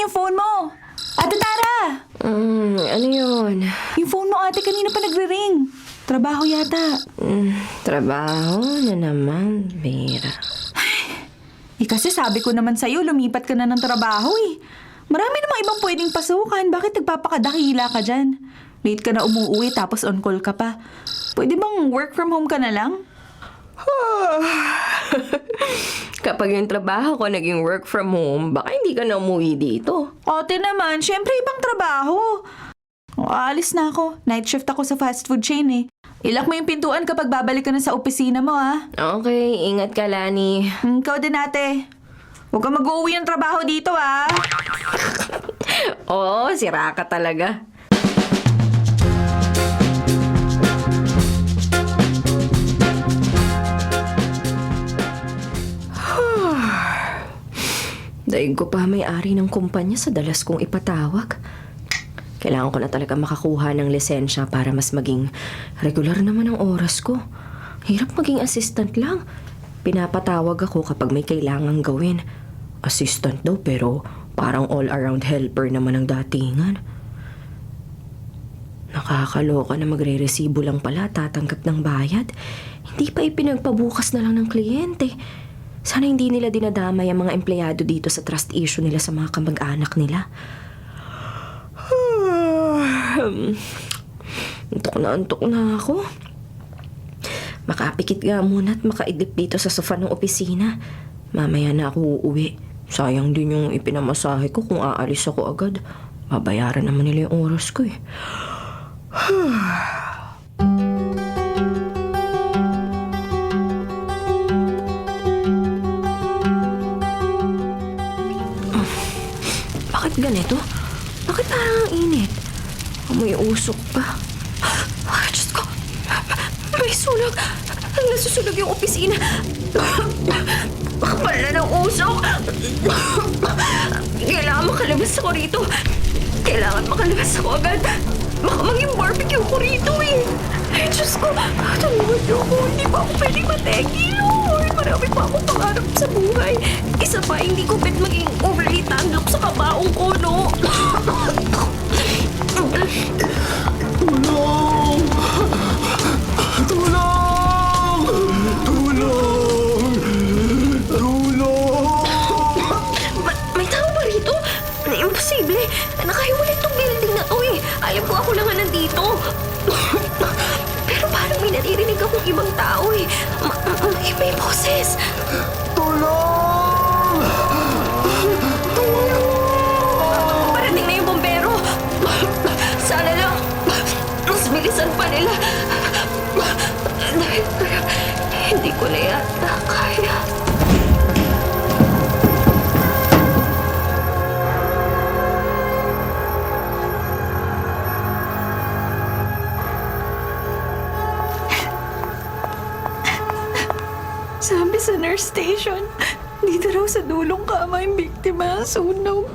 yung phone mo? Ate Tara! Ano yun? Yung phone mo ate kanina pa nagre-ring. Trabaho yata. Trabaho na naman, Vera. Kasi sabi ko naman sa'yo, lumipat ka na ng trabaho eh. Marami namang ibang pwedeng pasukan. Bakit nagpapakadakila ka dyan? Late ka na umuwi tapos on call ka pa. Pwede bang work from home ka na lang? Kapag yung trabaho ko naging work from home, baka hindi ka na umuwi dito. Ate naman, syempre ibang trabaho. Aalis na ako. Night shift ako sa fast food chain eh. Ilak mo yung pintuan kapag babalik ka na sa opisina mo ah. Okay, ingat ka, Lani. Ikaw din ate. Huwag ka mag-uwi ng trabaho dito ah. Oo, sira ka talaga. Daig ko pa may-ari ng kumpanya sa dalas kong ipatawag. Kailangan ko na talaga makakuha ng lisensya para mas maging regular naman ang oras ko. Hirap maging assistant lang. Pinapatawag ako kapag may kailangang gawin. Assistant daw pero parang all-around helper naman ang datingan. Nakakaloka na magre-resibo lang pala tatanggap ng bayad. Hindi pa ipinagpabukas na lang ng kliyente. Sana hindi nila dinadamay ang mga empleyado dito sa trust issue nila sa mga kamag-anak nila. Antok na ako. Makapikit nga muna at makaidlip dito sa sofa ng opisina. Mamaya na ako uuwi. Sayang din yung ipinamasahe ko kung aalis ako agad. Babayaran naman nila yung oras ko eh. Bakit ganito? Bakit parang ang init? Amoy usok pa. Ay, Diyos ko. May sunog. Nasusunog yung opisina. Kapal na ng usok. Kailangan makalabas ako rito. Kailangan makalabas ako agad. Baka maging barbecue ko rito eh. Ay, Diyos ko. Tulungan niyo ako. Hindi pa ako pwede mategi, Lord. Marami pa akong pangarap sa buhay. Isa pa, hindi ko bet maging overly tandok sa kabaong ko, no? Tulong! Tulong! Tulong! Tulong! May tao ba rito? Imposible. Nakahiwalay tong building na to eh. Alam ko ako lang nga nandito. Pero parang may naririnig akong ibang tao eh. May boses. Tulong! Parating na yung bombero. Sana lang mas bilisan pa nila. Dahil hindi ko na yata kaya. Sabi sa nurse station, dito raw sa dulong kama yung biktima ng sunog.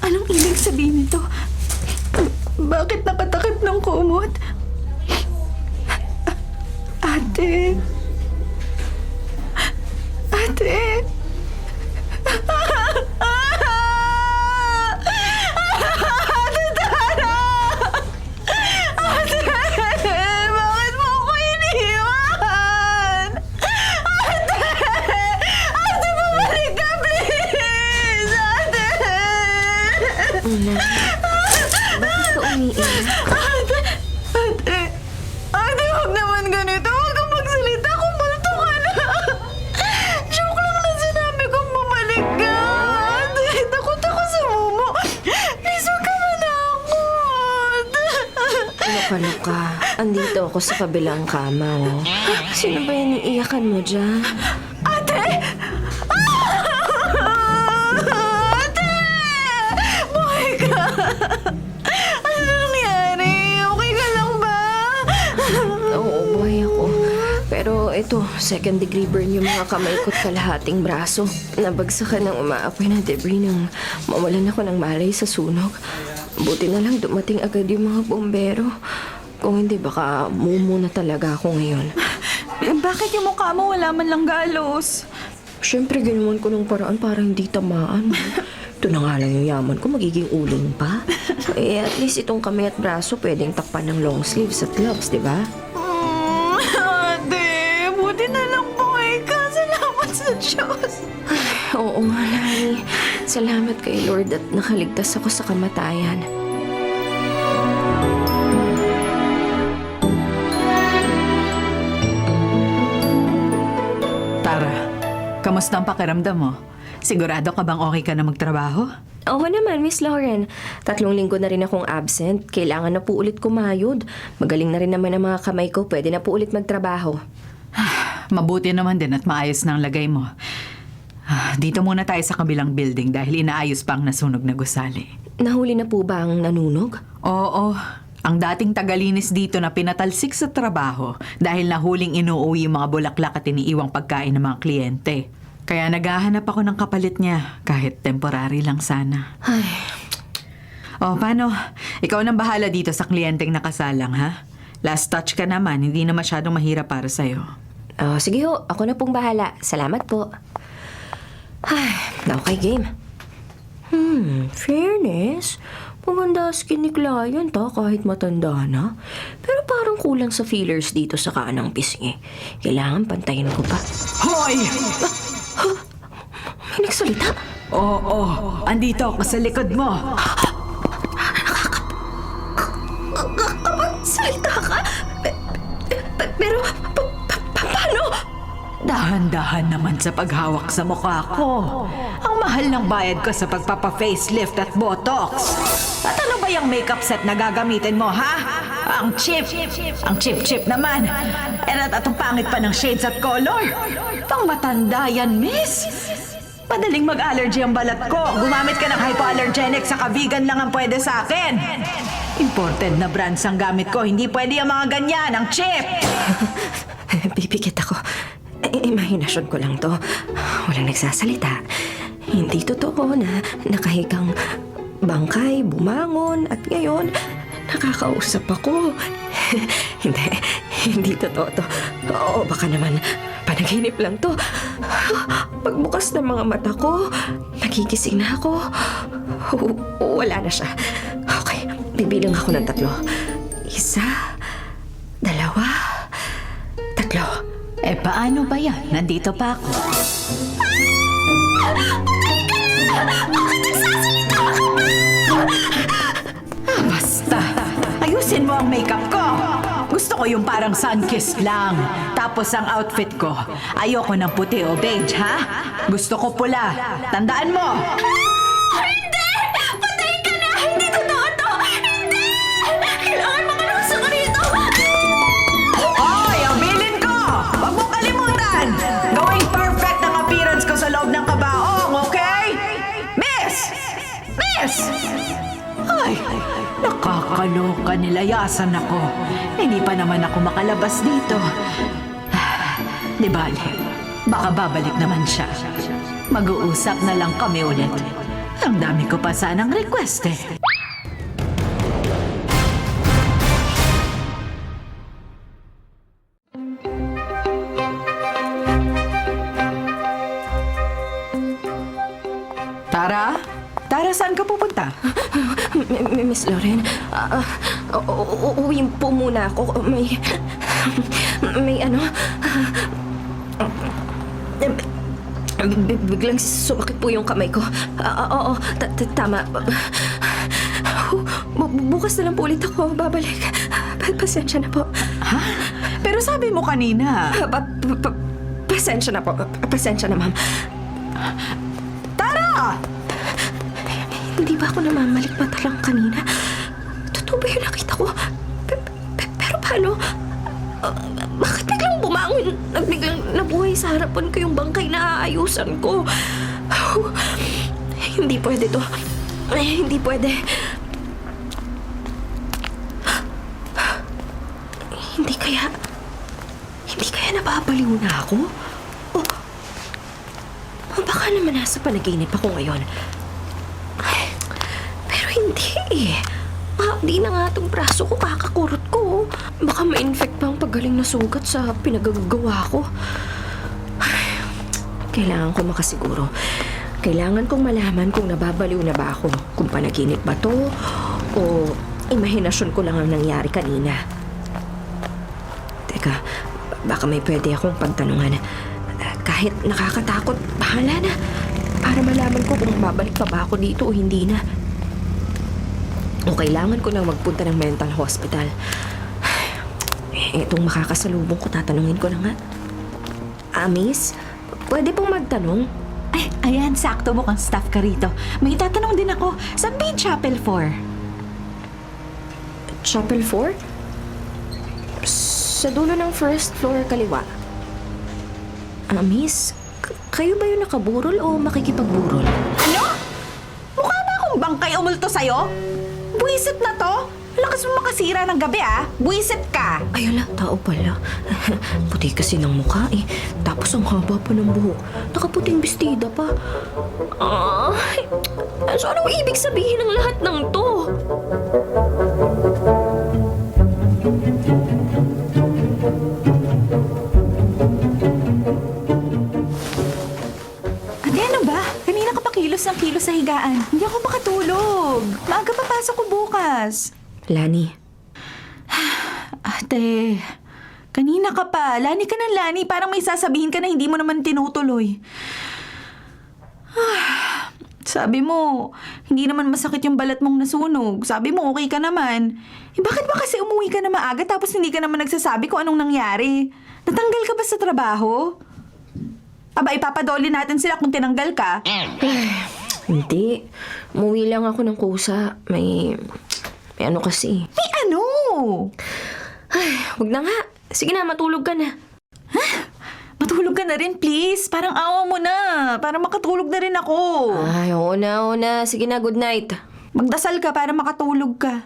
Anong ibig sabihin nito? Bakit nakatakip ng kumot? Ate? Ate? Bakit mo ko iniwan? Ate, bumalik ka, please! Ate! Bakit ka umiiyak? Ate, huwag naman ganito. Huwag kang magsalita kung multo ka na. Joke lang na sinabi kong bumalik ka. Ate, takot ako sa mumo. Please, huwag ka manakot. Luka-luka. Andito ako sa kabilang kama, oh. Sino ba yan iiyakan mo dyan? Ate! Ate! Buhay ka! Ano nangyari? Okay ka lang ba? Oo, buhay ako. Pero ito, second degree burn yung mga kamay ko't kalahating braso. Nabagsakan ng umaapoy na debris nang mawalan ako ng malay sa sunog. Buti na lang dumating agad yung mga bombero. Kung hindi, baka mumu na talaga ako ngayon. Bakit yung mukha mo wala man lang galos? Siyempre, ginawan ko ng paraan para hindi tamaan. Ito na nga lang yung yaman ko, magiging uling pa. At least itong kamay at braso pwedeng takpan ng long sleeves at gloves, di ba? Ate, buti na lang buhay ka. Salamat sa Diyos. Oo nga, Lani. Salamat kay Lord at nakaligtas ako sa kamatayan. Tara, kamusta ang pakiramdam mo? Sigurado ka bang okay ka na magtrabaho? Oo naman, Miss Lauren. 3 linggo na rin akong absent. Kailangan na po ulit kumayod. Magaling na rin naman ang mga kamay ko. Pwede na po ulit magtrabaho. Mabuti naman din at maayos na ang lagay mo. Dito muna tayo sa kabilang building dahil inaayos pa ang nasunog na gusali. Nahuli na po ba ang nanunog? Oo, ang dating tagalinis dito na pinatalsik sa trabaho dahil nahuling inuuwi yung mga bulaklak at iniiwang pagkain ng mga kliyente. Kaya naghahanap ako ng kapalit niya kahit temporary lang sana. Ay, Paano? Ikaw nang bahala dito sa kliyenteng nakasalang, ha? Last touch ka naman, hindi na masyadong mahirap para sa'yo. sige ho. Ako na pong bahala. Salamat po. Ay, okay, game. Fairness. Maganda skin ni client kahit matanda na. Pero parang kulang sa fillers dito sa kanang pisngi. Kailangan pantayin ko pa. Hoy! May nagsalita. Oo, andito ako sa likod mo. Salita ka? Pero, paano? Dahan-dahan naman sa paghawak sa mukha ko. Ang mahal ng bayad ko sa pagpapa-facelift at botox. At ano ba yung makeup set na gagamitin mo, ha? Ang cheap. Ang cheap-cheap naman. At ang pangit pa ng shades at color. Pang matanda yan, miss. Madaling mag-allergy ang balat ko. Gumamit ka ng hypoallergenic, saka vegan lang ang pwede sa akin. Imported na brands ang gamit ko. Hindi pwede yung mga ganyan. Ang cheap. Pipikit ako. Imahinasyon ko lang to. Walang nagsasalita. Hindi totoo na nakahigang bangkay, bumangon, at ngayon, nakakausap ako. Hindi totoo to. Oo, baka naman, panaginip lang to. Pagbukas ng mga mata ko, nagigising na ako. Wala na siya. Okay, bibilang ako ng 3. 1, 2, 3. Paano ba yan? Nandito pa ako. Basta, ayusin mo ang makeup ko. Gusto ko yung parang sun-kissed lang. Tapos ang outfit ko, ayoko ng puti o beige, ha? Gusto ko pula. Tandaan mo! Hindi! Patayin ka na! Hindi totoo to! Hindi! Kailangan makalusok ko rito! Hoy! Ang bilin ko! Huwag mo kalimutan! Gawing perfect ang appearance ko sa loob ng kabaong, okay? Miss! Miss! Ay, nakakaloka, nilayasan ako. Hindi pa naman ako makalabas dito. Di bale, baka babalik naman siya. Mag-uusap na lang kami ulit. Ang dami ko pa sanang request eh. Tara? Tara, saan ka pupunta? Miss Lauren, uuwi po muna ako. May ano... Biglang sumakit po yung kamay ko. Oo, tama. Bukas na lang po ulit ako babalik. Pasensya na po. Ha? Pero sabi mo kanina... Pasensya na po. Pasensya na, ma'am. Tara! Hindi ba ako namamalik mata lang kanina? Totoo ba yung nakita ko? Pero paano? Bakit biglang bumangon? Biglang nabuhay sa harapan ko yung bangkay na aayusan ko. Hindi pwede to. Hindi pwede. Hindi kaya nababaliw na ako? O baka naman nasa panaginip ako ngayon. Pero hindi eh. Di na nga itong braso ko, kakakurot ko. Baka ma-infect pa ang pagaling na sugat sa pinagagawa ko. Kailangan ko makasiguro. Kailangan kong malaman kung nababaliw na ba ako. Kung panaginip ba to o imahinasyon ko lang ang nangyari kanina. Teka, baka may pwede akong pagtanungan. Kahit nakakatakot, bahala na. Para malaman ko kung babalik pa ba ako dito o hindi na. O kailangan ko nang magpunta ng mental hospital. Itong makakasalubong ko, tatanungin ko na nga. Miss, pwede pong magtanong? Ay, ayan, sakto mukhang staff ka rito. May itatanong din ako, saan ba yung Chapel 4? Chapel 4? Sa dulo ng first floor kaliwa. Miss, kayo ba yung nakaburol o makikipagburol? Ano? Mukha ba akong bangkay umulto sa'yo? Buwisit na to? Lakas mo makasira ng gabi Buwisit ka! Ay, ala, tao pala. Puti kasi ng mukha eh. Tapos ang haba pa ng buhok. Nakaputing bestida pa. So anong ibig sabihin ng lahat ng to? Ate, ano ba? Kanina ka pa kilos ng kilos sa higaan. Hindi ako makatulog. Maaga papasok ko bukas. Lani, Ate, kanina ka pa. Lani ka ng lani. Parang may sasabihin ka na hindi mo naman tinutuloy. Sabi mo, hindi naman masakit yung balat mong nasunog. Sabi mo, okay ka naman. Bakit ba kasi umuwi ka na maaga tapos hindi ka naman nagsasabi kung anong nangyari? Natanggal ka ba sa trabaho? Aba, ipapadoli natin sila kung tinanggal ka. hindi. Umuwi lang ako ng kusa. May ano kasi. May ano? Ay, wag na nga. Sige na, matulog ka na. Matulog ka na rin, please. Parang awa mo na. Para makatulog na rin ako. Ay, oo na. Sige na, good night. Magdasal ka para makatulog ka.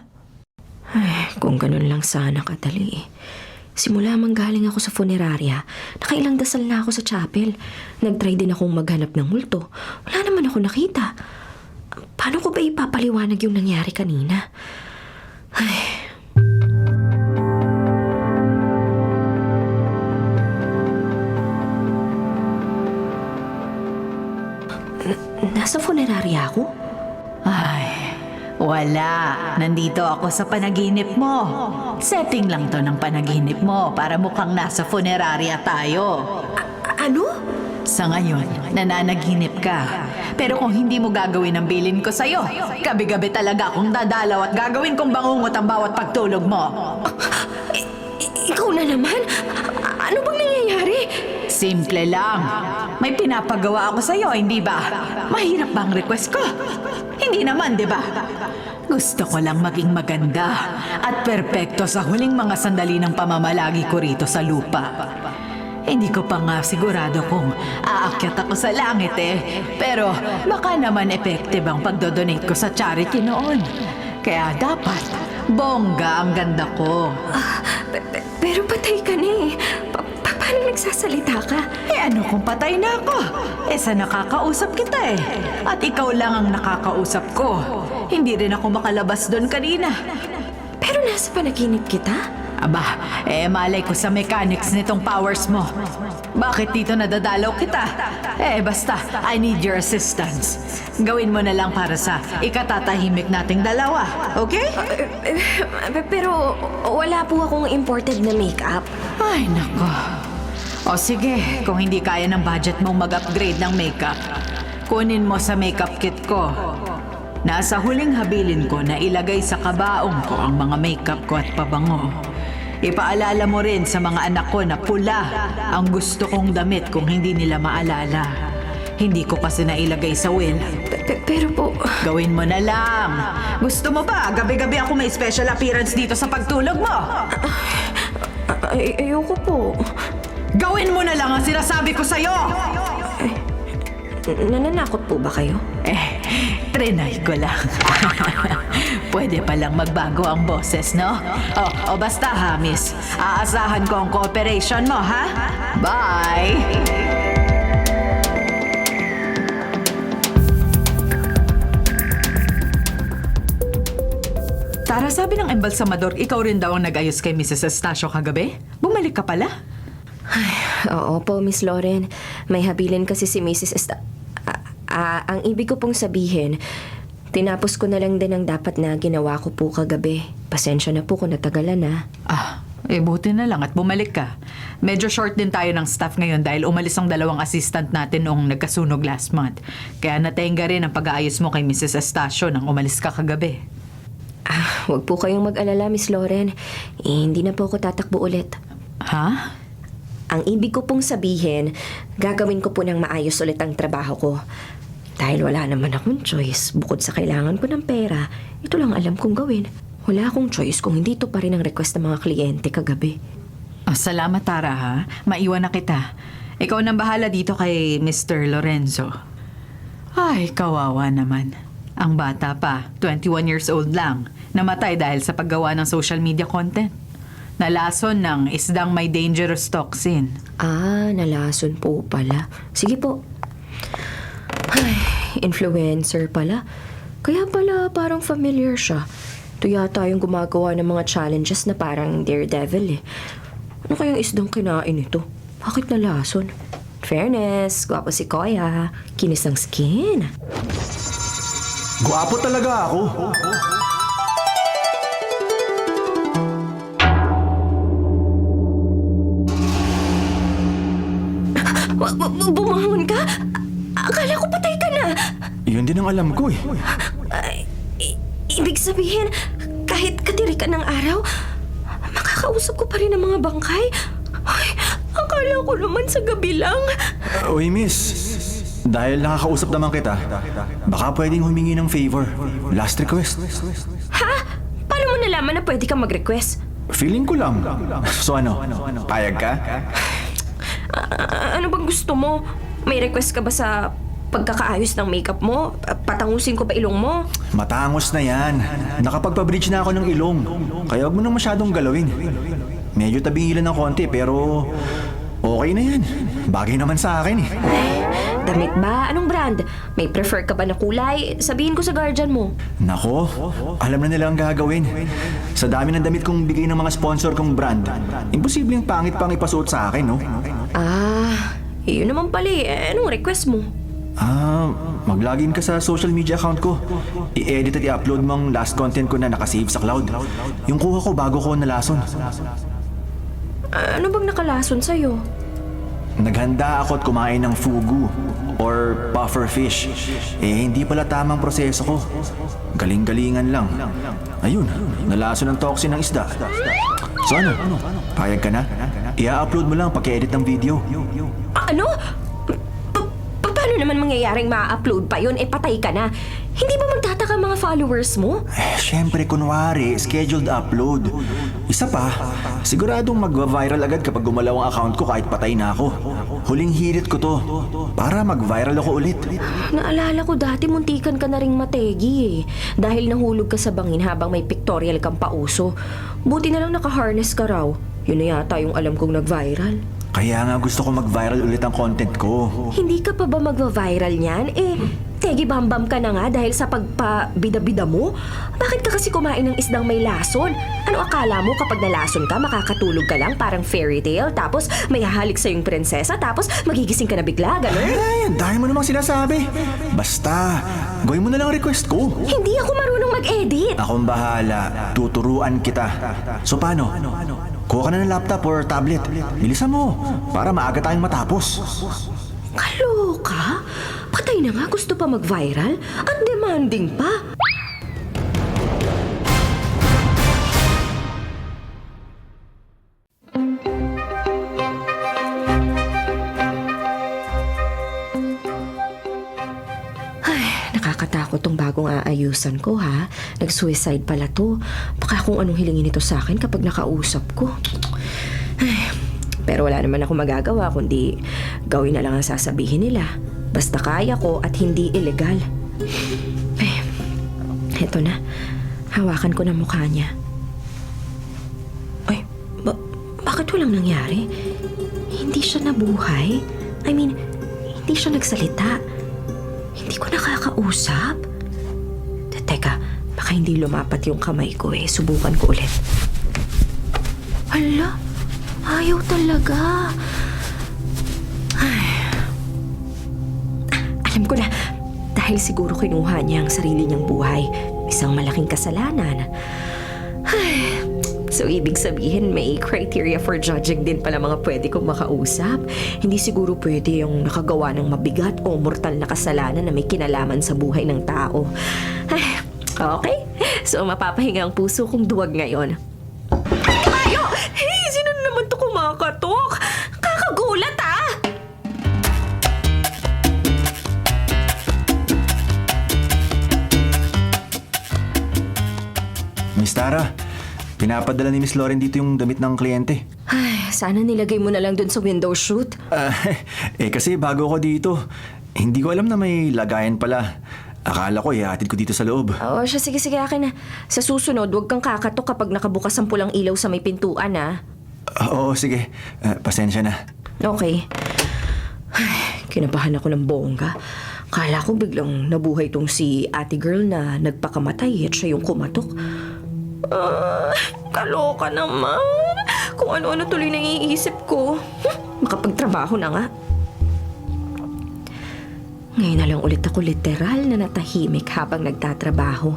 Ay, kung ganun lang sana kadali eh. Simula manggaling ako sa funeraria, nakailang dasal na ako sa chapel. Nag-try din akong maghanap ng multo. Wala naman ako nakita. Paano ko ba ipapaliwanag yung nangyari kanina? Ay... Nasa funeraria ako? Ay, wala. Nandito ako sa panaginip mo. Setting lang to ng panaginip mo para mukhang nasa funeraria tayo. Ano? Sa ngayon, nananaginip ka. Pero kung hindi mo gagawin ang bilin ko sa'yo, gabi-gabi talaga akong dadalaw at gagawin kong bangungot ang bawat pagtulog mo. Ikaw na naman? Ano bang nangyayari? Simple lang. May pinapagawa ako sa'yo, hindi ba? Mahirap bang request ko? Hindi naman, di ba? Gusto ko lang maging maganda at perpekto sa huling mga sandali ng pamamalagi ko rito sa lupa. Hindi ko pa nga sigurado kung aakyat ako sa langit eh. Pero baka naman effective ang pagdodonate ko sa charity noon. Kaya dapat, bongga ang ganda ko. Pero patay ka na eh. Paano nagsasalita ka? Ano kung patay na ako? Sa nakakausap kita eh. At ikaw lang ang nakakausap ko. Hindi rin ako makalabas doon kanina. Pero nasa panaginip kita? Aba, malay ko sa mechanics nitong powers mo. Bakit dito nadadalaw kita? Basta, I need your assistance. Gawin mo na lang para sa ikatatahimik nating dalawa, okay? Pero wala po akong imported na makeup. Ay, nako. O sige, kung hindi kaya ng budget mong mag-upgrade ng makeup, kunin mo sa makeup kit ko. Nasa huling habilin ko na ilagay sa kabaong ko ang mga makeup ko at pabango. Ipaalala mo rin sa mga anak ko na pula ang gusto kong damit kung hindi nila maalala. Hindi ko kasi nailagay sa will. Pero po... Gawin mo na lang. Gusto mo ba? Gabi-gabi ako may special appearance dito sa pagtulog mo. Ayoko po. Gawin mo na lang ang sinasabi ko sa'yo! Nananakot po ba kayo? Trinay ko lang. Pwede palang magbago ang boses, no? O basta ha, miss. Aasahan ko ang cooperation mo, ha? Bye! Tara, sabi ng embalsamador, ikaw rin daw ang nag-ayos kay Mrs. Estacio kagabi? Bumalik ka pala? Ay, Oo po, Miss Lauren. May habilin kasi si Mrs. Ang ibig ko pong sabihin, tinapos ko na lang din ang dapat na ginawa ko po kagabi. Pasensya na po kung natagalan na. Buti na lang at bumalik ka. Medyo short din tayo ng staff ngayon dahil umalis ang 2 assistant natin noong nagkasunog last month. Kaya natenga rin ang pag-aayos mo kay Mrs. Estacio nang umalis ka kagabi. Huwag po kayong mag-alala, Miss Lauren. Hindi na po ako tatakbo ulit. Ha? Ang ibig ko pong sabihin, gagawin ko po ng maayos ulit ang trabaho ko. Dahil wala naman akong choice, bukod sa kailangan ko ng pera, ito lang alam kong gawin. Wala akong choice kung hindi to pa rin ang request ng mga kliyente kagabi. Salamat, Tara, ha? Maiwan na kita. Ikaw nang bahala dito kay Mr. Lorenzo. Ay, kawawa naman. Ang bata pa, 21 years old lang, namatay dahil sa paggawa ng social media content. Nalason ng isdang may dangerous toxin. Nalason po pala. Sige po. Ay, influencer pala. Kaya pala parang familiar siya. Ito yata yung gumagawa ng mga challenges na parang Daredevil eh. Ano kayang isdang kinain ito? Bakit nalason? Fairness, gwapo si Koya. Kinis ang skin. Gwapo talaga ako. Bumangon ka? Akala ko patay ka na. Yun din ang alam ko eh. Ibig sabihin, kahit kadiri ka ng araw, makakausap ko pa rin ang mga bangkay? Ay, akala ko naman sa gabi lang. Uy, miss. Dahil nakakausap naman kita, baka pwedeng humingi ng favor. Last request. Ha? Paano mo nalaman na pwede kang mag-request? Feeling ko lang. So ano, payag ka? Ano bang gusto mo? May request ka ba sa pagkakaayos ng makeup mo? Patangusin ko pa ilong mo? Matangos na yan. Nakapagpa-bridge na ako ng ilong. Kaya huwag mo nang masyadong galawin. Medyo tabingilan ng konti pero okay na yan. Bagay naman sa akin eh. Damit ba? Anong brand? May prefer ka ba na kulay? Sabihin ko sa guardian mo. Nako, alam na nila ang gagawin. Sa dami ng damit kong bigay ng mga sponsor kong brand, imposibleng pangit pang ipasuot sa akin, no? Yun naman pala eh. Anong request mo? Mag-login ka sa social media account ko. I-edit at i-upload mo ang last content ko na nakasave sa cloud. Yung kuha ko bago ko nalason. Ano bang nakalason sa'yo? Naghanda ako at kumain ng fugu or puffer fish. Hindi pala tamang proseso ko. Galing-galingan lang. Ayun, nalason ng toxin ng isda. So ano, payag ka na? I-upload mo lang pag-edit ng video. Ano? Paano naman mangyayaring ma-upload pa yun? Patay ka na. Hindi ba magtataka mga followers mo? Siyempre, kunwari, scheduled upload. Isa pa, siguradong mag-viral agad kapag gumalaw ang account ko kahit patay na ako. Huling hirit ko to, para mag-viral ako ulit. Naalala ko dati muntikan ka na ring mategi eh. Dahil nahulog ka sa bangin habang may pictorial kang pauso. Buti na lang naka-harness ka raw. Yun na yata yung alam kong nag-viral. Kaya nga gusto ko mag-viral ulit ang content ko. Hindi ka pa ba magva-viral niyan? Tegi bambam ka na nga dahil sa pagpa-bida-bida mo? Bakit ka kasi kumain ng isdang may lason? Ano akala mo kapag nalason ka, makakatulog ka lang parang fairy tale, tapos may hahalik sa yung prinsesa, tapos magigising ka na bigla, gano'n? Ay, dahil mo namang sinasabi. Basta, gawin mo na lang ang request ko. Hindi ako marunong mag-edit. Akong bahala, tuturuan kita. So paano? Kuha ka na ng laptop or tablet. Bilisan mo, para maaga tayong matapos. Kaloka? Patay na nga, gusto pa mag-viral? Ang demanding pa. Nakakatakot tong bagong aayusan ko, ha? Nag-suicide pala to. Baka kung anong hilingin ito sa akin kapag nakausap ko. Pero wala naman ako magagawa kundi gawin na lang ang sasabihin nila. Basta kaya ko at hindi ilegal. Eto na. Hawakan ko na mukha niya. Ay, bakit walang nangyari? Hindi siya nabuhay? I mean, hindi siya nagsalita. Hindi ko nakakausap. Teka, baka hindi lumapat yung kamay ko eh. Subukan ko ulit. Hala, ayaw talaga. Alam ko na, dahil siguro kinuha niya ang sarili niyang buhay. Isang malaking kasalanan. Ay, so ibig sabihin may criteria for judging din pala mga pwede kong makausap. Hindi siguro pwede yung nakagawa ng mabigat o mortal na kasalanan na may kinalaman sa buhay ng tao. Ay, okay. So mapapahinga ang puso kong duwag ngayon. Ay, kabayo! Hey, sino naman to kumakatok? Kakagulat ah! Miss Tara, pinapadala ni Miss Lauren dito yung damit ng kliyente. Ay, sana nilagay mo na lang dun sa window shoot. Kasi bago ako dito, hindi ko alam na may lagayan pala. Akala ko ihatid ko dito sa loob. Oo, siya, sige, akin na. Sa susunod, huwag kang kakatok kapag nakabukas ang pulang ilaw sa may pintuan, ah. Oo, sige. Pasensya na. Okay. Ay, kinabahan ako ng bongga. Kala ko biglang nabuhay tong si ate girl na nagpakamatay at siya yung kumatok. Kaloka naman. Kung ano-ano tuloy naiisip ko. Makapagtrabaho na nga. Ngayon na lang ulit ako literal na natahimik habang nagtatrabaho.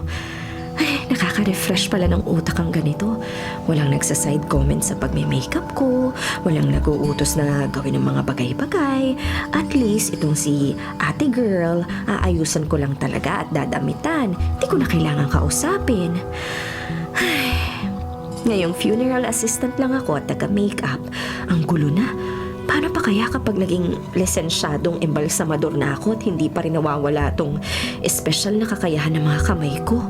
Ay, nakaka-refresh pala ng utak ang ganito. Walang nagsaside comment sa pagme-makeup ko. Walang nag-uutos na gawin ng mga bagay-bagay. At least, itong si ate girl, aayusan ko lang talaga at dadamitan. Hindi ko na kailangan kausapin. Ay, ngayong funeral assistant lang ako at taga-makeup. Ang gulo na. Paano pa kaya kapag naging lisensyadong embalsamador na ako at hindi pa rin nawawala tong espesyal na kakayahan ng mga kamay ko?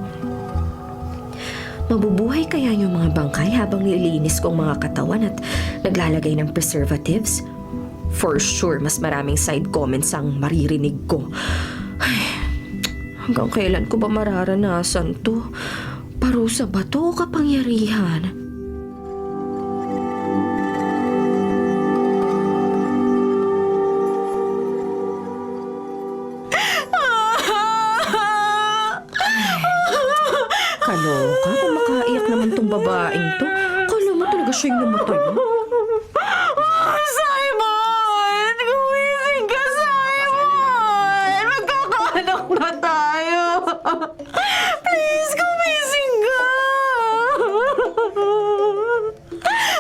Mabubuhay kaya yung mga bangkay habang nililinis ko ang mga katawan at naglalagay ng preservatives? For sure, mas maraming side comments ang maririnig ko. Ay, hanggang kailan ko ba mararanasan to? Parusa ba to o kapangyarihan? Kaloka, kung makaiyak naman tong babaeng to. Kala mo talaga siya yung namatay. Simon! Gumising ka, Simon! Magkakaanak na tayo! Please, gumising ka!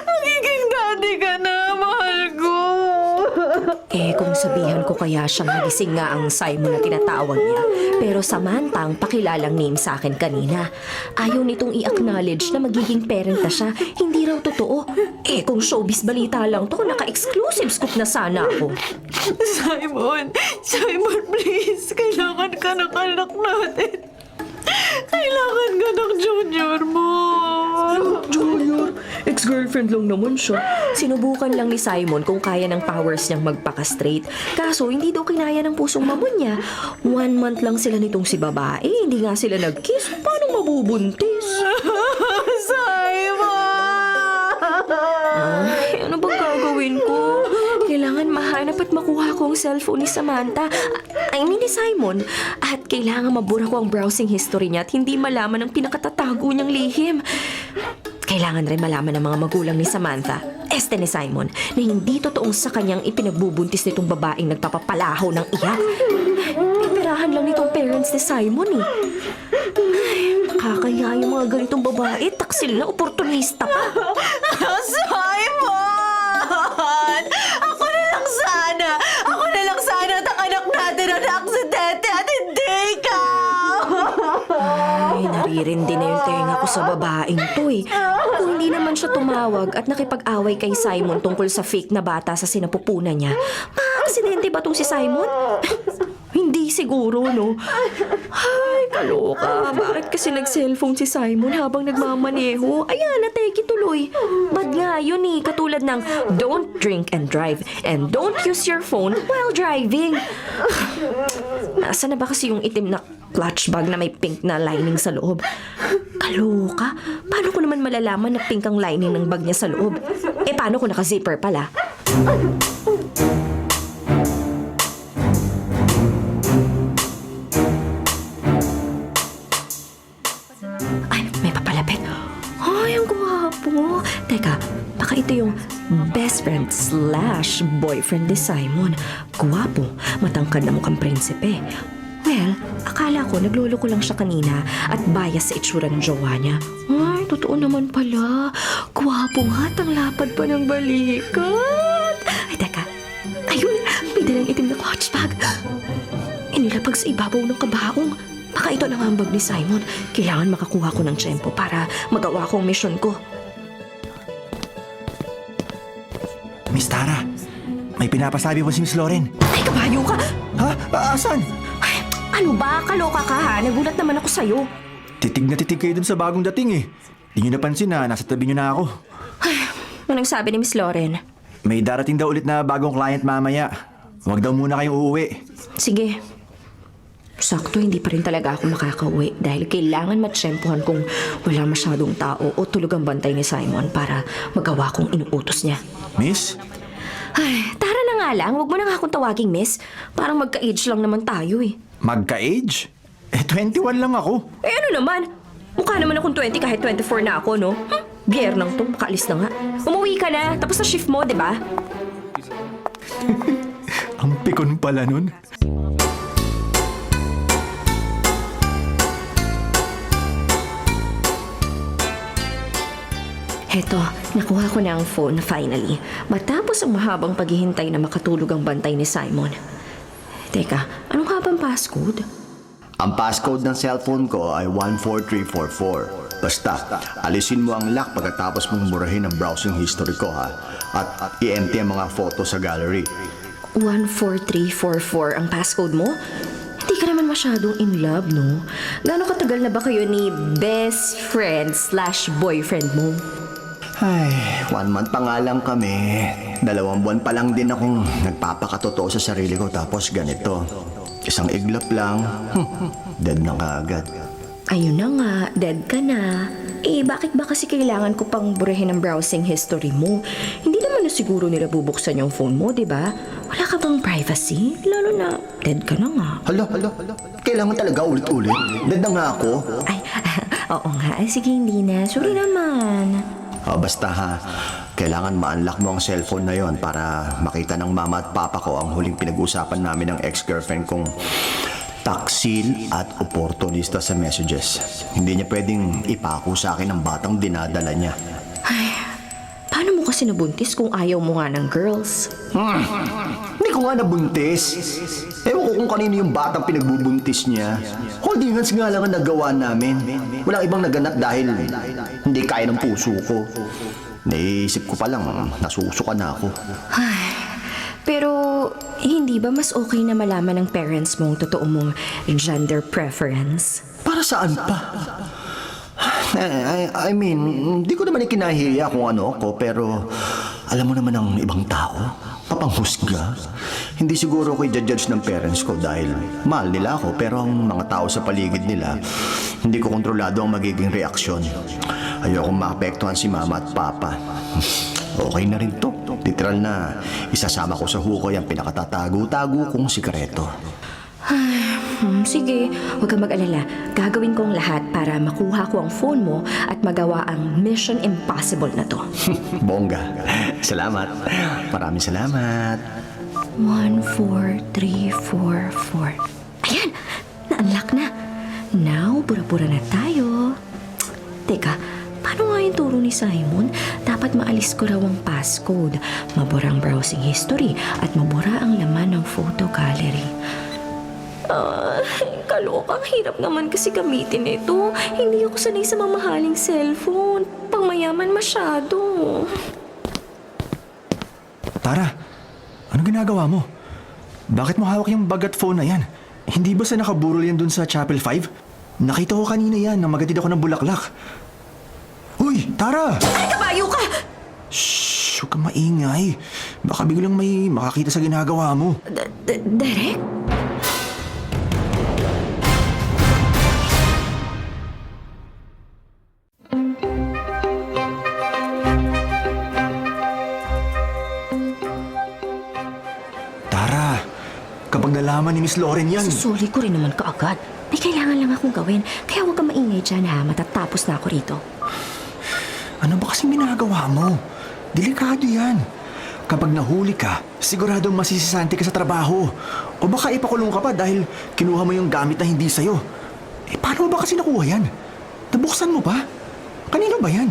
Magiging daddy ka na, mahal ko! Kung sabihan ko kaya siyang nagising nga ang Simon na tinatawag niya. Pero Samantha ang pakilalang name sa akin kanina. Ayaw nitong i-acknowledge na magiging parent na siya. Hindi raw totoo. Kung showbiz balita lang to, naka-exclusive scoop na sana ako. Simon, please. Kailangan ka ng anak natin. Kailangan ka ng junior mo. Junior, ex-girlfriend lang naman siya. Sinubukan lang ni Simon kung kaya ng powers niyang magpaka-straight. Kaso, hindi daw kinaya ng pusong mamon niya. 1 month lang sila nitong si babae. Hindi nga sila nag-kiss. Paano mabubuntis? Simon! Ay, ano bang gagawin ko? Kailangan mahanap at makuha ko ang cellphone ni Samantha. Ni Simon. At kailangan mabura ko ang browsing history niya at hindi malaman ang pinakatatago niyang lihim. Kailangan rin malaman ng mga magulang ni Samantha, ni Simon, na hindi totoong sa kanyang ipinagbubuntis nitong babaeng nagpapapalaho ng iyak. Pipirahan lang nitong parents ni Simon eh. Ay, nakakaya yung mga ganitong babae, taksil na oportunista pa. Simon! Ako na lang sana at ang anak natin ang aksidente at hindi ikaw! Ay, naririndi na yung tenga ko sa babaeng to eh. Kung hindi naman siya tumawag at nakipag-away kay Simon tungkol sa fake na bata sa sinapupunan niya, ma-aksidente ba tong si Simon? Hindi siguro, no? Ay, kaloka. Bakit kasi nag-cellphone si Simon habang nagmamaneho? Ayan, nateki tuloy. Bad nga yun eh. Katulad ng don't drink and drive and don't use your phone while driving. Nasaan na ba kasi yung itim na clutch bag na may pink na lining sa loob? Kaloka. Paano ko naman malalaman na pink ang lining ng bag niya sa loob? Paano kung naka-zipper pala? Ay, may papalapit. Ay, ang gwapo. Teka, Baka ito yung best friend / boyfriend ni Simon. Guwapo, matangkad na mukhang prinsipe. Well, akala ko nagloloko lang siya kanina at bias sa itsura ng jowa niya. Ay, totoo naman pala. Guwapo nga at ang lapad pa ng balikat. Ay, teka. Ayun, may dalang itim na clutch bag. Inilapag sa ibabaw ng kabaong. Baka ito na nga ang bag ni Simon. Kailangan makakuha ko ng tiyempo para magawa ko ang mission ko. Miss Tara, may pinapasabi po si Miss Loren. Ay, kabayo ka! Ha? Asan? Ay, ano ba? Kaloka ka ha? Nagulat naman ako sa'yo. Titig na titig kayo dun sa bagong dating eh. Di nyo napansin na nasa tabi nyo na ako. Anong sabi ni Miss Loren? May darating daw ulit na bagong client mamaya. Huwag daw muna kayong uuwi. Sige. Sakto, hindi pa rin talaga ako makakauwi dahil kailangan matsyempohan kung wala masyadong tao o tulog ang bantay ni Simon para magawa kong inuutos niya. Miss? Ay, tara na nga lang. Huwag mo na nga akong tawaging miss. Parang magka-age lang naman tayo eh. Magka-age? 21 lang ako. Eh ano naman? Mukha naman akong 20 kahit 24 na ako, no? Biyernang to, makaalis na nga. Umuwi ka na, tapos na shift mo, di ba? Ang pikon pala nun. Heto, nakuha ko na ang phone finally. Matapos ang mahabang paghihintay na makatulog ang bantay ni Simon. Teka, anong habang passcode? Ang passcode ng cellphone ko ay 14344. Basta, alisin mo ang lock pagkatapos mong murahin ang browsing history ko ha. At i-empty ang mga photo sa gallery. 14344 ang passcode mo? Hindi ka naman masyadong in love, no? Gano'ng katagal na ba kayo ni best friend / boyfriend mo? Ay, 1 month pa nga lang kami. 2 buwan pa lang din akong nagpapakatotoo sa sarili ko tapos ganito. Isang iglap lang, dead na kaagad. Ayun na nga, dead ka na. Eh, bakit ba kasi kailangan ko pang burahin ang browsing history mo? Hindi naman na siguro nila bubuksan yung phone mo, di ba? Wala ka bang privacy? Lalo na, dead ka na nga. Hala, kailangan talaga ulit-ulit. Dead na nga ako. Ay, oo nga. Ay, sige, hindi na. Sorry naman. Basta ha, kailangan ma-unlock mo ang cellphone na yon para makita ng mama at papa ko ang huling pinag-usapan namin ng ex-girlfriend kong taksil at oportunista sa messages. Hindi niya pwedeng ipako sa akin ang batang dinadala niya. Ay, paano mo kasi nabuntis kung ayaw mo nga ng girls? Hindi ko nga nabuntis. Ewan ko kung kanino yung batang pinagbubuntis niya. Holding hands nga lang ang nagawa namin. Walang ibang naganap dahil hindi kaya ng puso ko. Naisip ko pa lang, nasusuka na ako. Ay, pero hindi ba mas okay na malaman ng parents mo ang totoo mong gender preference? Para saan pa? I mean, hindi ko naman ikinahiya kung ano ako, pero alam mo naman ang ibang tao, papanghusga. Hindi siguro ako i-judge ng parents ko dahil mahal nila ako, pero ang mga tao sa paligid nila, hindi ko kontrolado ang magiging reaksyon. Ayokong maapektuhan si mama at papa. Okay na rin to. Literal na isasama ko sa hukoy ang pinakatatago-tago kong sikreto. Sige, huwag kang mag-alala. Gagawin ko ang lahat para makuha ko ang phone mo at magawa ang Mission Impossible na to. Bongga. Salamat. Maraming salamat. 14344. Ayan! Na-unlock na. Now, pura-pura na tayo. Teka, paano nga yung turo ni Simon? Dapat maalis ko raw ang passcode, mabura ang browsing history, at mabura ang laman ng photo gallery. Kaloka. Ang hirap naman kasi gamitin ito. Hindi ako sanay sa mamahaling cellphone. Pangmayaman masyado. Tara, ano ginagawa mo? Bakit mo hawak yung bag at phone na yan? Hindi ba sa nakaburol yan dun sa Chapel 5? Nakita ko kanina yan nang magatid ako ng bulaklak. Uy, Tara! Ay, kabayo ka! Shh, huwag kang maingay. Baka biglang may makakita sa ginagawa mo. Derek? Tara, kapag nalaman ni Miss Loren yan... Susuli ko rin naman kaagad. May kailangan lang akong gawin. Kaya huwag kang maingay dyan ha. Matatapos na ako rito. Ano ba kasing ginagawa mo? Delikado yan. Kapag nahuli ka, siguradong masisisante ka sa trabaho. O baka ipakulong ka pa dahil kinuha mo yung gamit na hindi sa'yo. Paano mo ba kasi nakuha yan? Nabuksan mo ba? Kanino ba yan?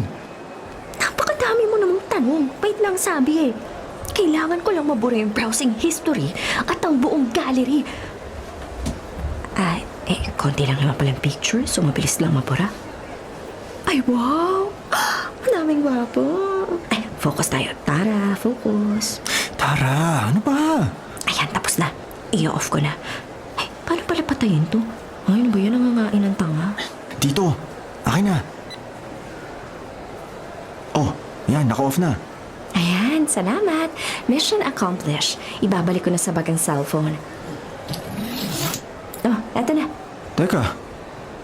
Napakadami mo namang tanong. Wait lang sabi eh. Kailangan ko lang mabura yung browsing history at ang buong gallery. Konti lang naman palang picture, so mabilis lang mabura. Ay, wow! Ang daming gwapo. Focus tayo. Tara, focus. Tara, ano ba? Ayan, tapos na. I-off ko na. Paano pala patayin to? Ay, ano ba yan? Nangangain ng tanga? Dito, akin na. Oh, yan, naka-off na. Ayan, salamat. Mission accomplished. Ibabalik ko na sa bag ang cellphone. Oh, eto na. Teka,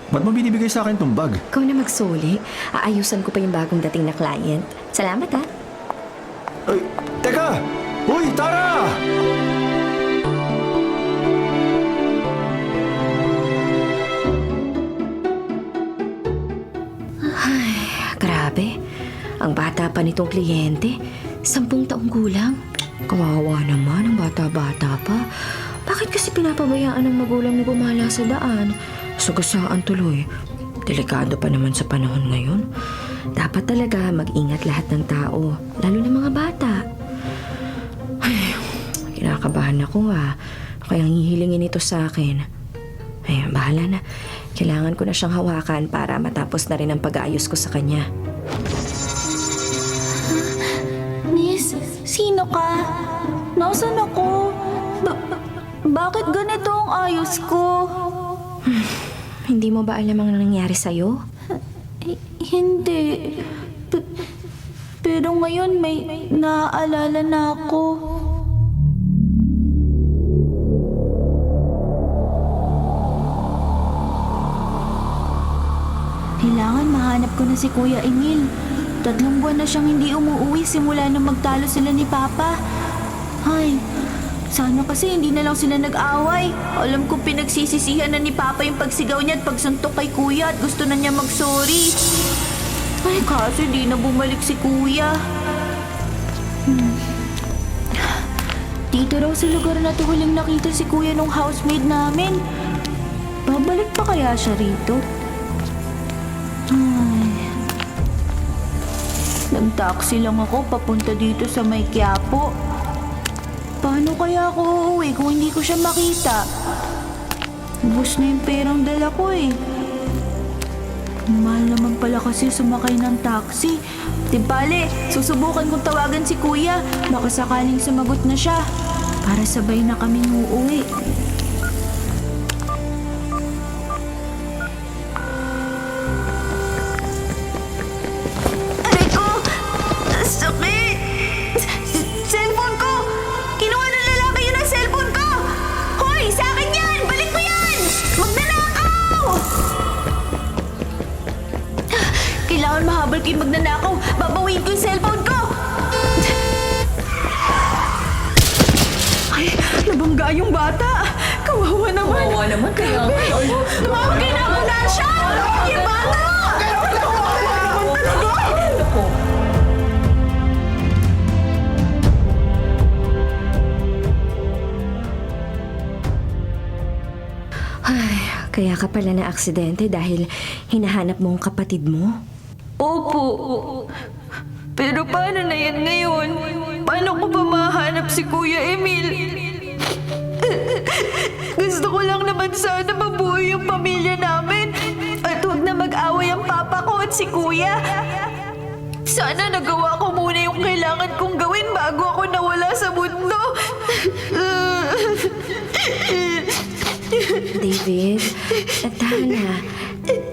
ba't mo binibigay sa akin tong bag? Ikaw na magsuli. Aayusan ko pa yung bagong dating na client. Salamat ha. Ay, teka! Uy, Tara! Grabe. Ang bata pa nitong kliyente. 10 taong gulang. Kawawa naman ang bata-bata pa. Bakit kasi pinapabayaan ng magulang na gumala sa daan? Sagasaan tuloy. Delikado pa naman sa panahon ngayon. Dapat talaga mag-ingat lahat ng tao, lalo na mga bata. Ay, kinakabahan ako Kaya hihilingin ito sa akin. Ay, bahala na. Kailangan ko na siyang hawakan para matapos na rin ang pag-aayos ko sa kanya. Miss, sino ka? Nasaan ako? Bakit ganito ang ayos ko? Hindi mo ba alam ang nangyari sa'yo? Hindi. Pero ngayon may naaalala na ako. Kailangan mahanap ko na si Kuya Emil. 3 buwan na siyang hindi umuwi simula nang magtalo sila ni Papa. Ay, sana kasi hindi na lang sila nag-away. Alam ko pinagsisisihan na ni Papa yung pagsigaw niya at pagsuntok kay Kuya at gusto na niya mag-sorry. Ay, kaso di na bumalik si Kuya. Dito raw sa lugar na to huling nakita si Kuya nung housemaid namin. Babalik pa kaya siya rito? Ay. Nag-taxi lang ako papunta dito sa may Quiapo. Paano kaya ako uuwi kung hindi ko siya makita? Ubus na yung perang dala ko eh. Mahal naman pala kasi sumakay ng taxi. Timbale, susubukan kong tawagan si Kuya. Baka sakaling sumagot na siya. Para sabay na kaming uuwi. Aray ko! Sakit! Cellphone ko! Kinuha ng lalaki yun ang cellphone ko! Hoy! Sa akin yan! Balik mo yan! Magnanakaw! Kailangan mahabol ko yung magnanakaw. Babawiin ko yung cellphone ko! Ay, nabangga yung bata. Kawawa naman. Kawawa naman kaya. Tumawag kayo na ambulansya! Yung bata! Kawawa naman talaga! Ay, kaya ka pala na aksidente dahil hinahanap mo ang kapatid mo? Opo. Pero paano na yan ngayon? Paano ko pa mahanap si Kuya Emil? Gusto ko lang naman sana mabuhay yung pamilya namin. At huwag na mag-away ang papa ko at si Kuya. Sana nagawa ko muna yung kailangan kong gawin bago ako nawala sa mundo. David, tahan na.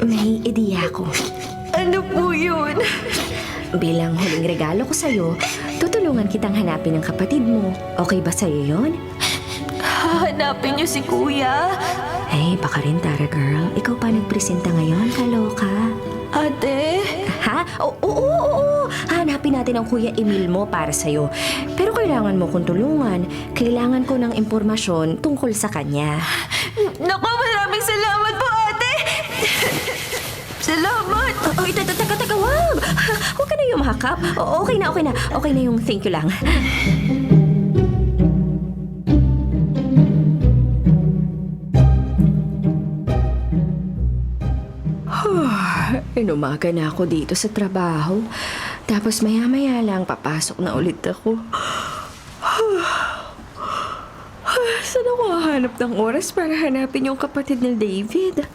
May ideya ko. Ano po yun? Bilang huling regalo ko sa'yo, tutulungan kitang hanapin ang kapatid mo. Okay ba sa'yo yun? Hahanapin niyo si Kuya? Ay, baka rin, Tara girl. Ikaw pa nagpresenta ngayon, kaloka. Ate? Ha? Oo. Hanapin natin ang Kuya Emil mo para sa'yo. Pero kailangan mo kong tulungan. Kailangan ko ng impormasyon tungkol sa kanya. Naku, maraming salamat po, ate! Salamat! Ay, teka, wag! Huwag ka na lumakap. Okay na, okay na. Okay na yung thank you lang. Inumaga na ako dito sa trabaho. Tapos maya-maya lang papasok na ulit ako. Saan ako hahanap ng oras para hanapin yung kapatid ni David?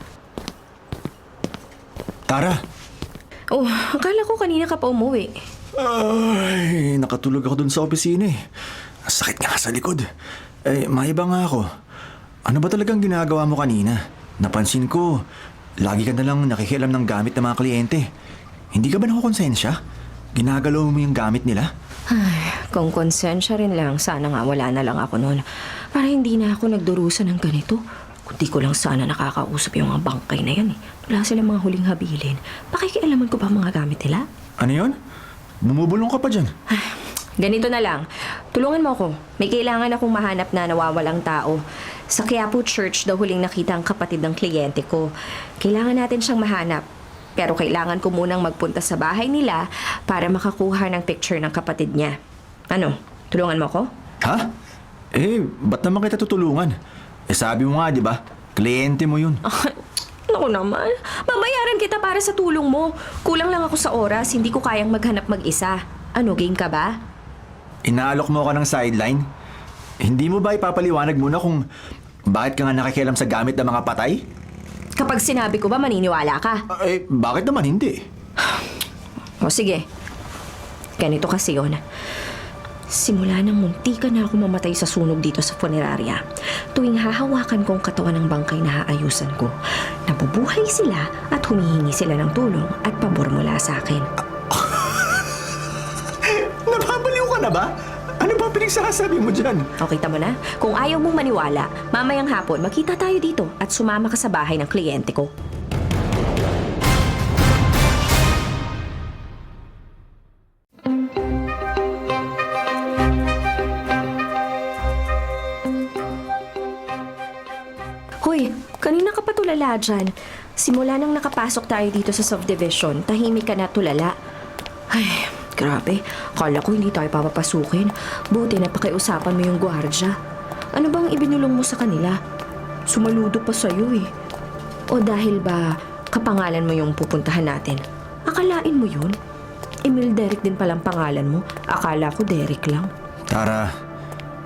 Tara! Oh, akala ko kanina ka pa umuwi. Ay, nakatulog ako dun sa opisina eh. Ang sakit nga sa likod. Eh, maiba nga ako. Ano ba talagang ginagawa mo kanina? Napansin ko, lagi ka nalang nakikialam ng gamit ng mga kliyente. Hindi ka ba nakukonsensya? Ginagalaw mo yung gamit nila? Ay, kung konsensya rin lang, sana nga wala na lang ako noon. Para hindi na ako nagdurusa ng ganito. Kundi ko lang sana nakakausap yung mga bangkay na yan eh. Wala silang mga huling habilin. Pakikialaman ko ba ang mga gamit nila? Ano yun? Bumubulong ka pa dyan. Ganito na lang. Tulungan mo ako. May kailangan akong mahanap na nawawalang tao. Sa Quiapo Church daw huling nakita ang kapatid ng kliyente ko. Kailangan natin siyang mahanap. Pero kailangan ko munang magpunta sa bahay nila para makakuha ng picture ng kapatid niya. Ano? Tulungan mo ako? Ha? Eh, ba't naman kita tutulungan? Eh, sabi mo nga, di ba? Kliyente mo yun. Naku naman. Mamayaran kita para sa tulong mo. Kulang lang ako sa oras. Hindi ko kayang maghanap mag-isa. Ano, game ka ba? Inaalok mo ka ng sideline? Hindi mo ba ipapaliwanag muna kung bakit ka nga nakikialam sa gamit ng mga patay? Kapag sinabi ko ba, maniniwala ka? Eh, bakit naman hindi? O sige. Ganito kasi yun. Simula nang muntikan na ako mamatay sa sunog dito sa funeraria, tuwing hahawakan kong katawan ng bangkay na haayusan ko, nabubuhay sila at humihingi sila ng tulong at pabor mula sa akin. Nababaliw ka na ba? Ano ba pinagsasabi mo dyan? O kita mo na? Kung ayaw mong maniwala, mamayang hapon makita tayo dito at sumama ka sa bahay ng kliyente ko. Hoy, kanina ka pa tulala dyan. Simula nang nakapasok tayo dito sa subdivision, tahimik ka na tulala. Ay, grabe. Akala ko hindi tayo papapasukin. Buti na pakiusapan mo yung gwardya. Ano bang ibinulong mo sa kanila? Sumaludo pa sa'yo eh. O dahil ba kapangalan mo yung pupuntahan natin? Akalain mo yun? Emil Derek din palang pangalan mo. Akala ko Derek lang. Tara,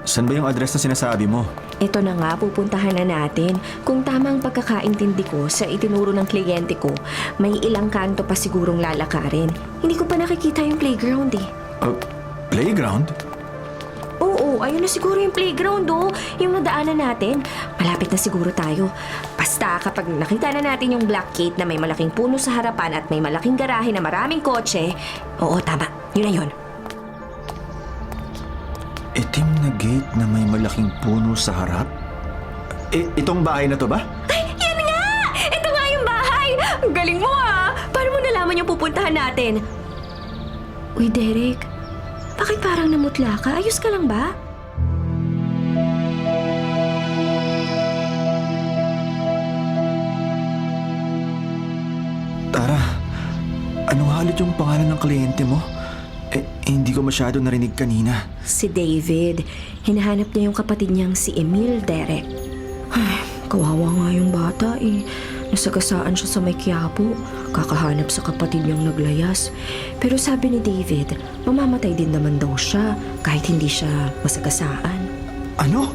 saan ba yung address na sinasabi mo? Ito na nga, pupuntahan na natin. Kung tamang pagkakaintindi ko sa itinuro ng kliyente ko, may ilang kanto pa sigurong lalakarin. Hindi ko pa nakikita yung playground eh. Playground? Oo, ayun na siguro yung playground oh. Yung nadaanan natin. Malapit na siguro tayo. Basta kapag nakita na natin yung black gate na may malaking puno sa harapan at may malaking garahe na maraming kotse, oo, tama. Yun na yun. Itim na gate na may malaking puno sa harap? Itong bahay na to ba? Ay, yan nga! Ito nga yung bahay! Ang galing mo ah! Paano mo nalaman yung pupuntahan natin? Uy, Derek. Bakit parang namutla ka? Ayos ka lang ba? Tara, ano nga ulit yung pangalan ng kliyente mo? Hindi ko masyado narinig kanina. Si David. Hinahanap niya yung kapatid niyang si Emil Derek. Ay, kawawa nga yung bata eh. Nasagasaan siya sa may Quiapo. Kakahanap sa kapatid niyang naglayas. Pero sabi ni David, mamamatay din naman daw siya kahit hindi siya masagasaan. Ano?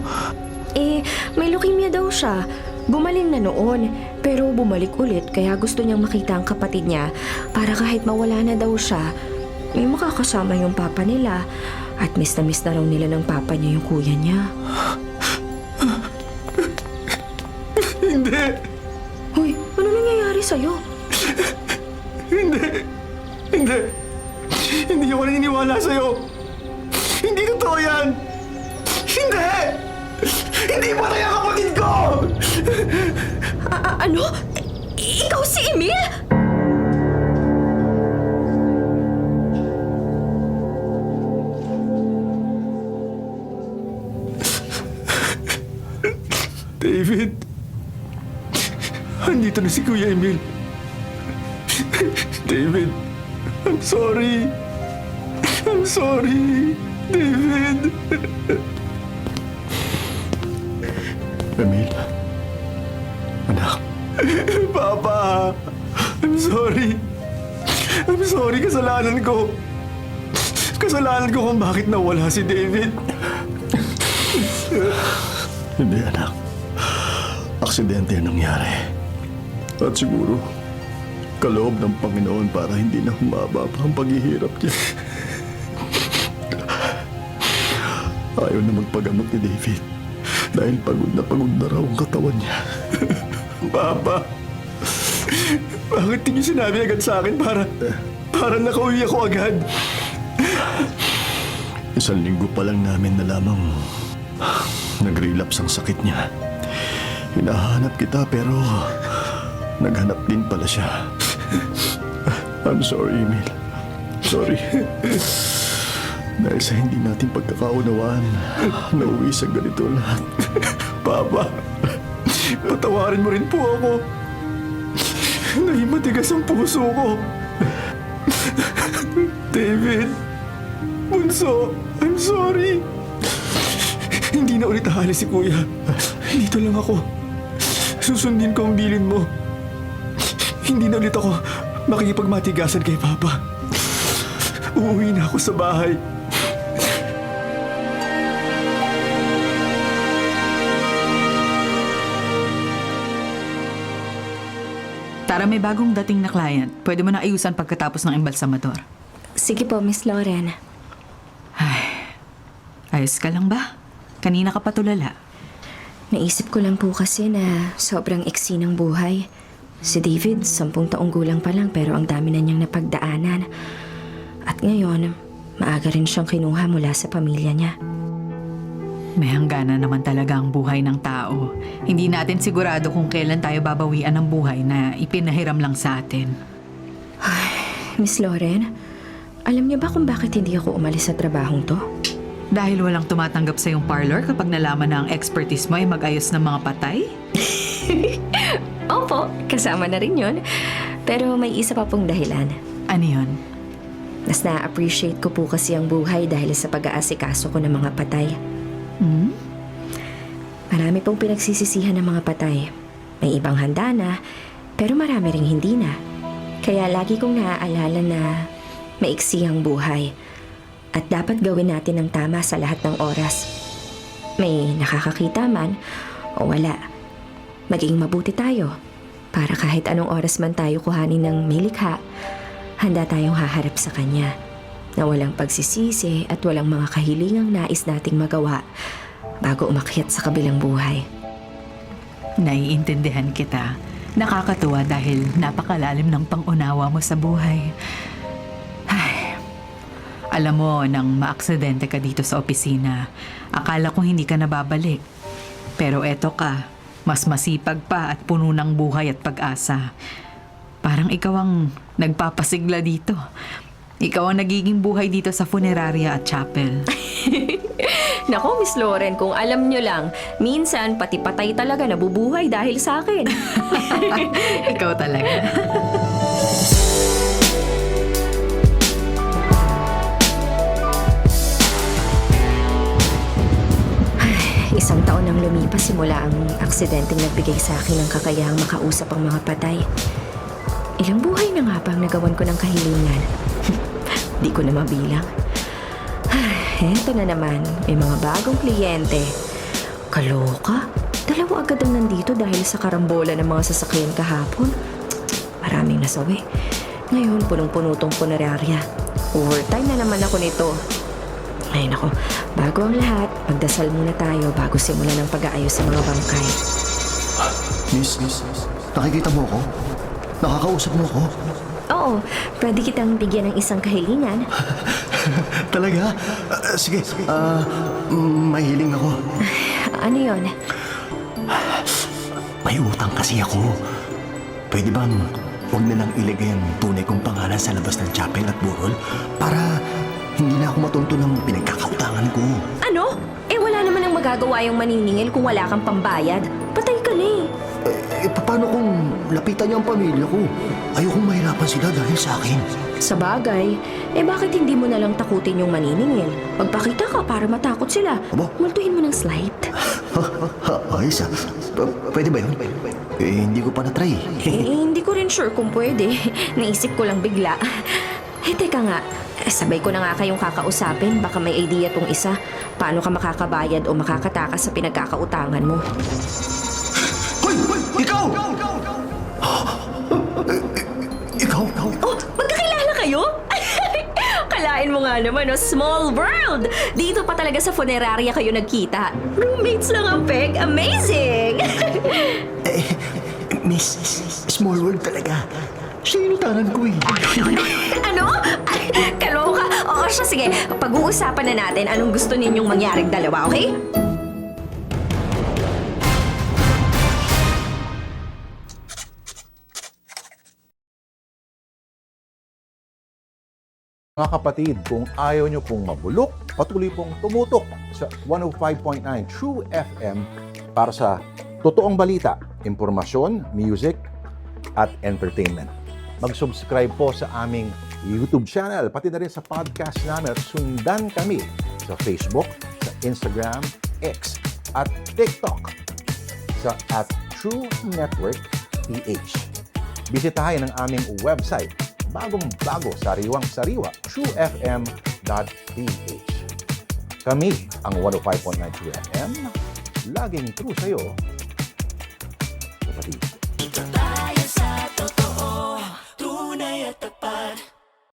May leukemia daw siya. Gumaling na noon, pero bumalik ulit kaya gusto niyang makita ang kapatid niya para kahit mawala na daw siya, may makakasama yung papa nila at miss na raw nila ng papa niya yung kuya niya. Hindi! Hoy, ano nangyayari sa'yo? Hindi! Hindi! Hindi ako naniniwala sa'yo! Hindi totoo yan! Hindi! Hindi patay ang kapatid ko! Ano? Ikaw si Emil? David, andito na si Kuya Emil. David, I'm sorry. I'm sorry, David. Emil. Anak. Papa, I'm sorry. I'm sorry, kasalanan ko. Kasalanan ko kung bakit nawala si David. Hindi, anak. Aksidente ang nangyari. At siguro, kaloob ng Panginoon para hindi na humaba pa ang paghihirap niya. Ayaw na magpagamot ni David dahil pagod na raw ang katawan niya. Papa, bakit hindi niyo sinabi agad sa akin para nakauwi ako agad? 1 linggo pa lang namin nalamang nag-relapse ang sakit niya. Hinahanap kita pero naghanap din pala siya. I'm sorry, Emil. Sorry. Dahil sa hindi natin pagkakaunawaan, nauwi sa ganito lahat. Papa, patawarin mo rin po ako. Naging matigas ang puso ko. David, bunso, I'm sorry. Hindi na ulit aalis si Kuya. Dito lang ako. Susundin ko ang bilin mo. Hindi na ulit ako makikipagmatigasan kay Papa. Uuwi na ako sa bahay. Tara, may bagong dating na client. Pwede mo na ayusan pagkatapos ng embalsamador. Sige po, Miss Lauren. Ayos ka lang ba? Kanina ka pa tulala. Naisip ko lang po kasi na sobrang iksi ng buhay. Si David, 10 taong gulang pa lang pero ang dami na niyang napagdaanan. At ngayon, maaga rin siyang kinuha mula sa pamilya niya. May hangganan naman talaga ang buhay ng tao. Hindi natin sigurado kung kailan tayo babawian ng buhay na ipinahiram lang sa atin. Miss Lauren, alam niyo ba kung bakit hindi ako umalis sa trabahong to? Dahil walang tumatanggap sa yung parlor kapag nalaman na ang expertise mo ay mag-ayos ng mga patay? Opo, kasama na rin yun. Pero may isa pa pong dahilan. Ano yun? Mas na-appreciate ko po kasi ang buhay dahil sa pag-aasikaso ko ng mga patay. Marami pong pinagsisisihan ng mga patay. May ibang handa na, pero marami ring hindi na. Kaya lagi kong naaalala na maiksi ang buhay. At dapat gawin natin ang tama sa lahat ng oras. May nakakakita man o wala. Maging mabuti tayo para kahit anong oras man tayo kuhanin ng may likha, handa tayong haharap sa kanya na walang pagsisisi at walang mga kahilingang nais nating magawa bago umakyat sa kabilang buhay. Naiintindihan kita. Nakakatuwa dahil napakalalim ng pangunawa mo sa buhay. Ay, alam mo, nang maaksidente ka dito sa opisina, akala ko hindi ka nababalik. Pero eto ka, mas masipag pa at puno ng buhay at pag-asa. Parang ikaw ang nagpapasigla dito. Ikaw ang nagiging buhay dito sa funeraria at chapel. Nako, Miss Lauren, kung alam nyo lang, minsan pati patay talaga nabubuhay dahil sa akin. Ikaw talaga. Isang taon nang lumipas simula ang aksidenteng nagbigay sa akin ng kakayahang makausap ang mga patay. Ilang buhay na nga bang nagawan ko ng kahilingan? Di ko na mabilang. Eto na naman, may mga bagong kliyente. Kaloka? 2 agad ang nandito dahil sa karambola ng mga sasakyan kahapon. Maraming nasawi. Ngayon, punong-puno tong punerarya. Overtime na naman ako nito. Ay nako, bago ang lahat, magdasal muna tayo bago simulan ang pag-aayos sa mga bangkay. Miss, nakikita mo ako? Nakakausap mo ako? Oo, pwede kitang bigyan ng isang kahilingan. Talaga? Sige, may hiling ako. Ano yon? May utang kasi ako. Pwede bang huwag na lang ilagay ang tunay kong pangalan sa labas ng chapel at burol para hindi na ako matunto ng pinagkakautangan ko? Ano? Eh wala naman ang magagawa yung maniningil kung wala kang pambayad. Patay ka na eh. Paano kung lapitan niyo ang pamilya ko. Ayokong mahirapan sila dahil sa akin. Sa bagay, bakit hindi mo na lang takutin yung maniningil? Magpakita ka para matakot sila. Aba? Multuhin mo ng slight. Ayos ah. Pwede ba yun? Hindi ko pa na-try. Hindi ko rin sure kung pwede. Naisip ko lang bigla. Teka nga. Sabay ko na nga kayong kakausapin. Baka may idea tong isa. Paano ka makakabayad o makakatakas sa pinagkakautangan mo? Hoy! Ikaw! Ikaw? Oh, magkakilala kayo? Kalain mo nga naman, small world! Dito pa talaga sa funeraria kayo nagkita. Roommates lang ang peg. Amazing! Miss, small world talaga. Siya yung tanan ko eh. Ano? Kaloka? Oo siya, sige. Pag-uusapan na natin anong gusto ninyong mangyaring dalawa, okay? Mga kapatid, kung ayaw nyo pong mabulok, patuloy pong tumutok sa 105.9 True FM para sa totoong balita, impormasyon, music, at entertainment. Mag-subscribe po sa aming YouTube channel, pati na rin sa podcast namin. Sundan kami sa Facebook, sa Instagram, X, at TikTok sa @True Network PH. Bisitahin ang aming website, bagong-bago, sariwang-sariwa, truefm.ph. Kami ang 105.9 True FM, laging true sa'yo, kapatid. Tayo sa totoo, tunay at tapat.